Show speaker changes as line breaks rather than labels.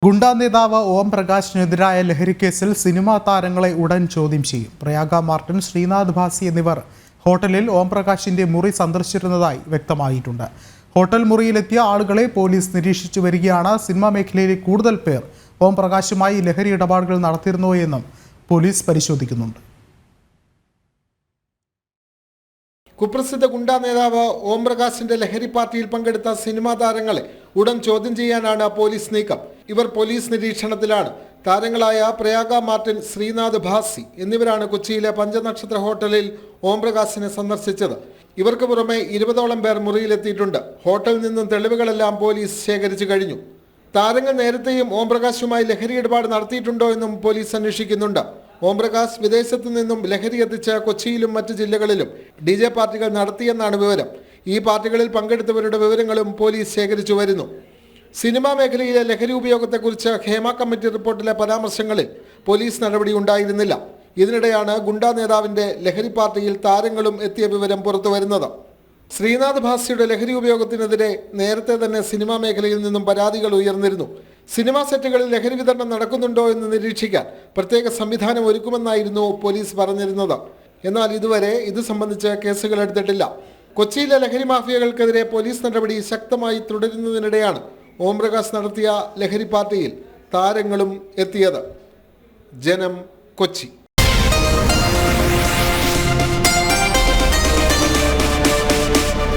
ഗുണ്ടാ നേതാവ് ഓം പ്രകാശിനെതിരായ ലഹരിക്കേസിൽ സിനിമാ താരങ്ങളെ ഉടൻ ചോദ്യം ചെയ്യും. പ്രയാഗ മാർട്ടിൻ, ശ്രീനാഥ് ഭാസി എന്നിവർ ഹോട്ടലിൽ ഓം പ്രകാശിന്റെ മുറി സന്ദർശിച്ചിരുന്നതായി വ്യക്തമായിട്ടുണ്ട്. ഹോട്ടൽ മുറിയിലെത്തിയ ആളുകളെ പോലീസ് നിരീക്ഷിച്ചു വരികയാണ്. സിനിമാ മേഖലയിലെ കൂടുതൽ പേർ ഓം പ്രകാശുമായി ലഹരി ഇടപാടുകൾ നടത്തിയിരുന്നോ എന്നും പോലീസ് പരിശോധിക്കുന്നുണ്ട്.
കുപ്രസിദ്ധ ഗുണ്ടാ നേതാവ് ഓം പ്രകാശിന്റെ ലഹരി പാർട്ടിയിൽ പങ്കെടുത്ത സിനിമാ താരങ്ങളെ ഉടൻ ചോദ്യം ചെയ്യാനാണ് പോലീസ് നീക്കം. ഇവർ പോലീസ് നിരീക്ഷണത്തിലാണ്. താരങ്ങളായ പ്രയാഗ മാർട്ടിൻ, ശ്രീനാഥ് ഭാസി എന്നിവരാണ് കൊച്ചിയിലെ പഞ്ചനക്ഷത്ര ഹോട്ടലിൽ ഓം പ്രകാശിനെ സന്ദർശിച്ചത്. ഇവർക്ക് പുറമെ 20ഓളം പേർ മുറിയിലെത്തിയിട്ടുണ്ട്. ഹോട്ടലിൽ നിന്നും തെളിവുകളെല്ലാം പോലീസ് ശേഖരിച്ചു കഴിഞ്ഞു. താരങ്ങൾ നേരത്തെയും ഓം പ്രകാശുമായി ലഹരി ഇടപാട് നടത്തിയിട്ടുണ്ടോ എന്നും പോലീസ് അന്വേഷിക്കുന്നുണ്ട്. ഓം പ്രകാശ് വിദേശത്തു നിന്നും ലഹരി എത്തിച്ച് കൊച്ചിയിലും മറ്റ് ജില്ലകളിലും DJ പാർട്ടികൾ നടത്തിയെന്നാണ് വിവരം. ഈ പാർട്ടികളിൽ പങ്കെടുത്തവരുടെ വിവരങ്ങളും പോലീസ് ശേഖരിച്ചു വരുന്നു. സിനിമാ മേഖലയിലെ ലഹരി ഉപയോഗത്തെക്കുറിച്ച് ഹേമ കമ്മിറ്റി റിപ്പോർട്ടിലെ പരാമർശങ്ങളിൽ പോലീസ് നടപടി ഉണ്ടായിരുന്നില്ല. ഇതിനിടെയാണ് ഗുണ്ടാ നേതാവിന്റെ ലഹരി പാർട്ടിയിൽ താരങ്ങളും എത്തിയ വിവരം പുറത്തുവരുന്നത്. ശ്രീനാഥ് ഭാസിയുടെ ലഹരി ഉപയോഗത്തിനെതിരെ നേരത്തെ തന്നെ സിനിമാ മേഖലയിൽ നിന്നും പരാതികൾ ഉയർന്നിരുന്നു. സിനിമാ സെറ്റുകളിൽ ലഹരി വിതരണം നടക്കുന്നുണ്ടോ എന്ന് നിരീക്ഷിക്കാൻ പ്രത്യേക സംവിധാനം ഒരുക്കുമെന്നായിരുന്നു പോലീസ് പറഞ്ഞിരുന്നത്. എന്നാൽ ഇതുവരെ ഇത് സംബന്ധിച്ച് കേസുകൾ എടുത്തിട്ടില്ല. കൊച്ചിയിലെ ലഹരി മാഫിയകൾക്കെതിരെ പോലീസ് നടപടി ശക്തമായി തുടരുന്നതിനിടെയാണ് ഓം പ്രകാശ് നടത്തിയ ലഹരി പാർട്ടിയിൽ താരങ്ങളും എത്തിയത്. ജനം, കൊച്ചി.